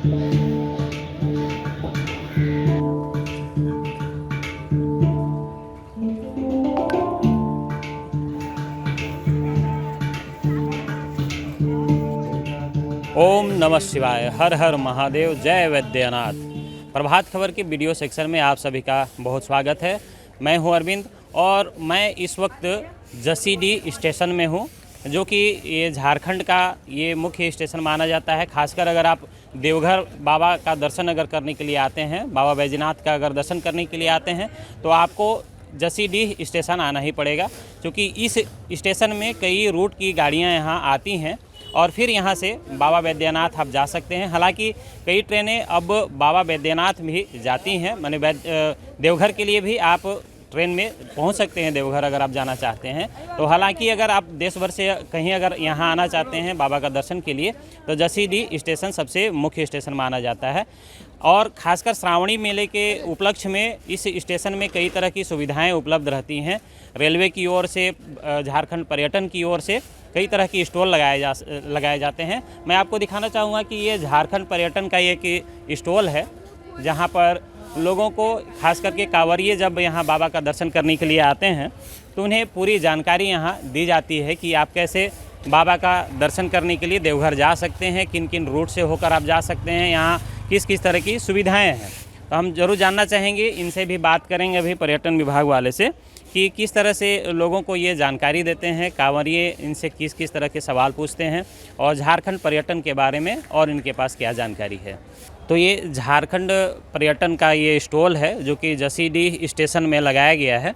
ओम नमः शिवाय, हर हर महादेव, जय वैद्यनाथ। प्रभात खबर के वीडियो सेक्शन में आप सभी का बहुत स्वागत है। मैं हूं अरविंद और मैं इस वक्त जसीडीह स्टेशन में हूं, जो कि ये झारखंड का ये मुख्य स्टेशन माना जाता है। खासकर अगर आप देवघर बाबा का दर्शन अगर करने के लिए आते हैं, बाबा बैजनाथ का अगर दर्शन करने के लिए आते हैं, तो आपको जसीडीह स्टेशन आना ही पड़ेगा, क्योंकि इस स्टेशन में कई रूट की गाड़ियां यहां आती हैं और फिर यहां से बाबा बैद्यनाथ आप जा सकते हैं। हालांकि कई ट्रेनें अब बाबा बैद्यनाथ भी जाती हैं, माने देवघर के लिए भी आप ट्रेन में पहुंच सकते हैं देवघर अगर आप जाना चाहते हैं। तो हालांकि अगर आप देश भर से कहीं अगर यहां आना चाहते हैं बाबा का दर्शन के लिए, तो जसीडीह स्टेशन सबसे मुख्य स्टेशन माना जाता है। और ख़ासकर श्रावणी मेले के उपलक्ष्य में इस स्टेशन में कई तरह की सुविधाएं उपलब्ध रहती हैं। रेलवे की ओर से, झारखंड पर्यटन की ओर से कई तरह की स्टॉल लगाए जाते हैं। मैं आपको दिखाना चाहूँगा कि ये झारखंड पर्यटन का एक स्टॉल है, जहाँ पर लोगों को, खास करके कांवरिये जब यहाँ बाबा का दर्शन करने के लिए आते हैं, तो उन्हें पूरी जानकारी यहाँ दी जाती है कि आप कैसे बाबा का दर्शन करने के लिए देवघर जा सकते हैं, किन किन रूट से होकर आप जा सकते हैं, यहाँ किस किस तरह की सुविधाएं हैं। तो हम ज़रूर जानना चाहेंगे, इनसे भी बात करेंगे अभी पर्यटन विभाग वाले से, कि किस तरह से लोगों को ये जानकारी देते हैं, कांवरिये इनसे किस किस तरह के सवाल पूछते हैं और झारखंड पर्यटन के बारे में और इनके पास क्या जानकारी है। तो ये झारखंड पर्यटन का ये स्टॉल है, जो कि जसीडीह स्टेशन में लगाया गया है।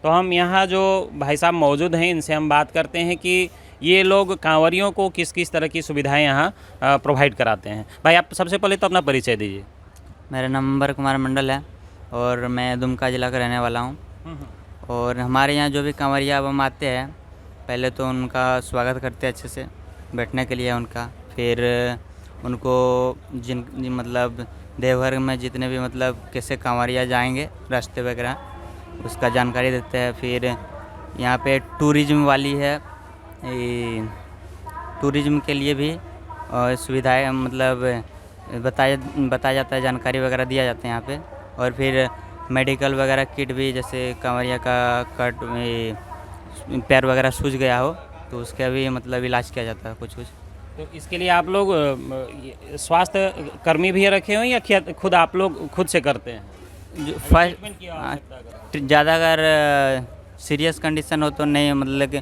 तो हम यहाँ जो भाई साहब मौजूद हैं, इनसे हम बात करते हैं कि ये लोग कांवरियों को किस किस तरह की सुविधाएं यहाँ प्रोवाइड कराते हैं। भाई, आप सबसे पहले तो अपना परिचय दीजिए। मेरा नाम अंबर कुमार मंडल है और मैं दुमका ज़िला का रहने वाला हूँ। और हमारे यहाँ जो भी कांवरिया अब हम आते हैं, पहले तो उनका स्वागत करते हैं अच्छे से, बैठने के लिए उनका। फिर उनको मतलब देवघर में जितने भी मतलब कैसे कांवरिया जाएंगे, रास्ते वगैरह, उसका जानकारी देते हैं। फिर यहाँ पे टूरिज्म वाली है, टूरिज्म के लिए भी सुविधाएं मतलब बताया जाता है, जानकारी वगैरह दिया जाता है यहाँ पे। और फिर मेडिकल वगैरह किट भी, जैसे कांवरिया का पैर वगैरह सूज गया हो तो उसका भी मतलब इलाज किया जाता है कुछ कुछ। तो इसके लिए आप लोग स्वास्थ्य कर्मी भी रखे हुए हैं या खुद आप लोग खुद से करते हैं? जो फर्स्ट ज़्यादा अगर सीरियस कंडीशन हो तो नहीं, मतलब कि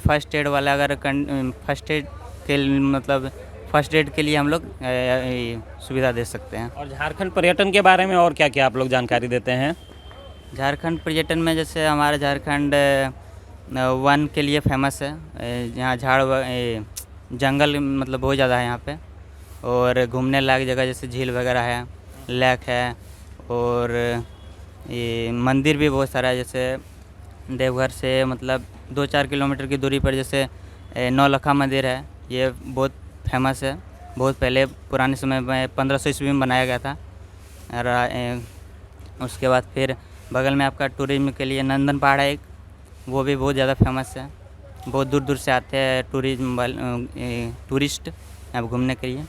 फर्स्ट एड वाला, अगर फर्स्ट एड के मतलब फर्स्ट एड के लिए हम लोग सुविधा दे सकते हैं। और झारखंड पर्यटन के बारे में और क्या क्या आप लोग जानकारी देते हैं? झारखंड पर्यटन में जैसे हमारा झारखंड वन के लिए फेमस है। यहाँ जंगल मतलब बहुत ज़्यादा है यहाँ पे, और घूमने लायक जगह जैसे झील वगैरह है, लेक है, और ये मंदिर भी बहुत सारा है। जैसे देवघर से मतलब 2-4 किलोमीटर की दूरी पर जैसे नौलखा मंदिर है, ये बहुत फेमस है। बहुत पहले पुराने समय में 1500 ईस्वी में बनाया गया था। और उसके बाद फिर बगल में आपका टूरिज्म के लिए नंदन पहाड़ है एक, वो भी बहुत ज़्यादा फेमस है। बहुत दूर दूर से आते हैं टूरिस्ट यहाँ घूमने के लिए।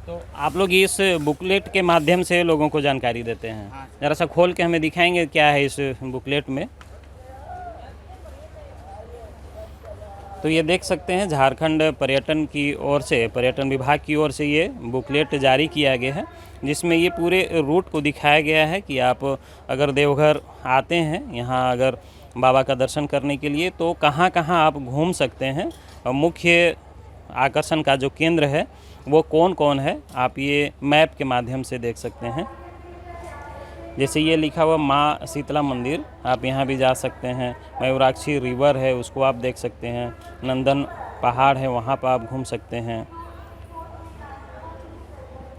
तो आप लोग इस बुकलेट के माध्यम से लोगों को जानकारी देते हैं? हाँ। ज़रा सा खोल के हमें दिखाएंगे क्या है इस बुकलेट में? तो ये देख सकते हैं, झारखंड पर्यटन की ओर से, पर्यटन विभाग की ओर से ये बुकलेट जारी किया गया है, जिसमें ये पूरे रूट को दिखाया गया है कि आप अगर देवघर आते हैं, यहाँ अगर बाबा का दर्शन करने के लिए, तो कहाँ कहाँ आप घूम सकते हैं। और मुख्य आकर्षण का जो केंद्र है वो कौन कौन है, आप ये मैप के माध्यम से देख सकते हैं। जैसे ये लिखा हुआ माँ शीतला मंदिर, आप यहाँ भी जा सकते हैं। मयूराक्षी रिवर है, उसको आप देख सकते हैं। नंदन पहाड़ है, वहाँ पर आप घूम सकते हैं।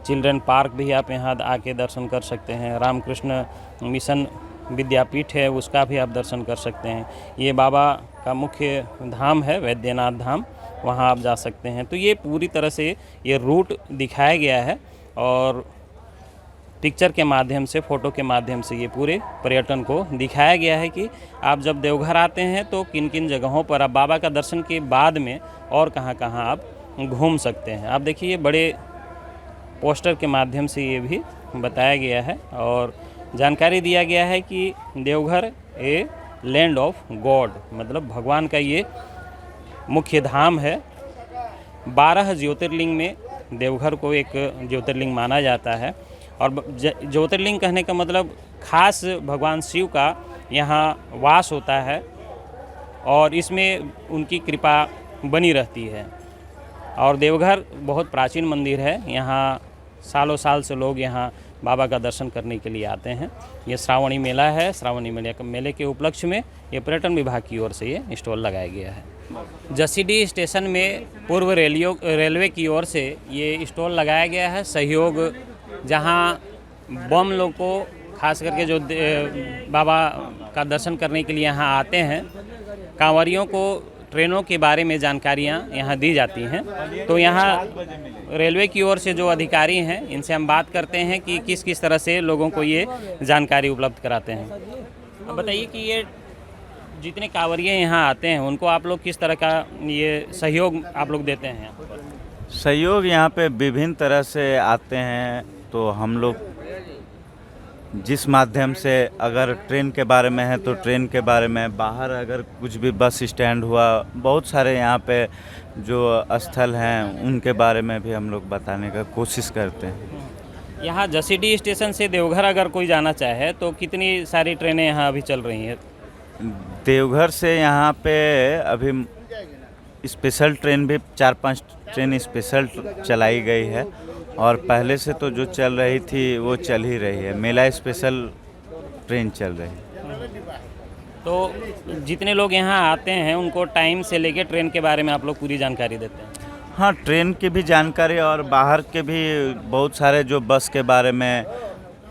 चिल्ड्रन पार्क भी आप यहाँ आके दर्शन कर सकते हैं। रामकृष्ण मिशन विद्यापीठ है, उसका भी आप दर्शन कर सकते हैं। ये बाबा का मुख्य धाम है, वैद्यनाथ धाम, वहाँ आप जा सकते हैं। तो ये पूरी तरह से ये रूट दिखाया गया है और पिक्चर के माध्यम से, फ़ोटो के माध्यम से ये पूरे पर्यटन को दिखाया गया है कि आप जब देवघर आते हैं तो किन किन जगहों पर आप बाबा का दर्शन के बाद में और कहाँ कहाँ आप घूम सकते हैं। आप देखिए, बड़े पोस्टर के माध्यम से ये भी बताया गया है और जानकारी दिया गया है कि Deoghar a land of God, मतलब भगवान का ये मुख्य धाम है। 12 ज्योतिर्लिंग में देवघर को एक ज्योतिर्लिंग माना जाता है और ज्योतिर्लिंग कहने का मतलब खास भगवान शिव का यहाँ वास होता है और इसमें उनकी कृपा बनी रहती है। और देवघर बहुत प्राचीन मंदिर है, यहाँ सालों साल से लोग यहाँ बाबा का दर्शन करने के लिए आते हैं। ये श्रावणी मेला है, श्रावणी मेले के उपलक्ष्य में ये पर्यटन विभाग की ओर से ये स्टॉल लगाया गया है। जसीडीह स्टेशन में पूर्व रेलवे की ओर से ये स्टॉल लगाया गया है सहयोग, जहाँ बम लोग को खास करके जो बाबा का दर्शन करने के लिए यहाँ आते हैं, कांवरियों को ट्रेनों के बारे में जानकारियाँ यहाँ दी जाती हैं। तो यहाँ रेलवे की ओर से जो अधिकारी हैं इनसे हम बात करते हैं कि किस किस तरह से लोगों को ये जानकारी उपलब्ध कराते हैं। अब बताइए कि ये जितने कांवरिये यहाँ आते हैं उनको आप लोग किस तरह का ये सहयोग आप लोग देते हैं? यहाँ पर सहयोग यहाँ पे विभिन्न तरह से आते हैं, तो हम लोग जिस माध्यम से, अगर ट्रेन के बारे में है तो ट्रेन के बारे में, बाहर अगर कुछ भी बस स्टैंड हुआ, बहुत सारे यहाँ पे जो स्थल हैं उनके बारे में भी हम लोग बताने का कोशिश करते हैं। यहाँ जसीडीह स्टेशन से देवघर अगर कोई जाना चाहे तो कितनी सारी ट्रेनें यहाँ अभी चल रही हैं? देवघर से यहाँ पे अभी स्पेशल ट्रेन भी 4-5 ट्रेन स्पेशल चलाई गई है और पहले से तो जो चल रही थी वो चल ही रही है। मेला स्पेशल ट्रेन चल रही है। तो जितने लोग यहाँ आते हैं उनको टाइम से लेके ट्रेन के बारे में आप लोग पूरी जानकारी देते हैं? हाँ, ट्रेन की भी जानकारी और बाहर के भी बहुत सारे जो बस के बारे में,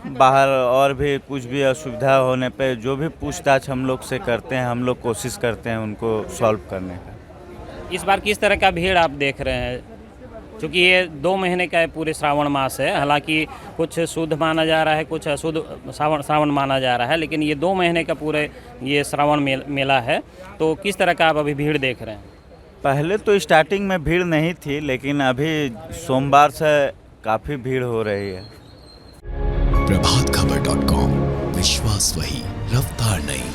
बाहर और भी कुछ भी असुविधा होने पे जो भी पूछताछ हम लोग से करते हैं, हम लोग कोशिश करते हैं उनको सॉल्व करने का। इस बार किस तरह का भीड़ आप देख रहे हैं? क्योंकि ये 2 महीने का पूरे श्रावण मास है, हालांकि कुछ शुद्ध माना जा रहा है, कुछ अशुद्ध श्रावण माना जा रहा है, लेकिन ये 2 महीने का पूरे ये श्रावण मेला है। तो किस तरह का आप अभी भीड़ देख रहे हैं? पहले तो स्टार्टिंग में भीड़ नहीं थी, लेकिन अभी सोमवार से काफ़ी भीड़ हो रही है। प्रभातखबर.com, विश्वास वही, रफ्तार नहीं।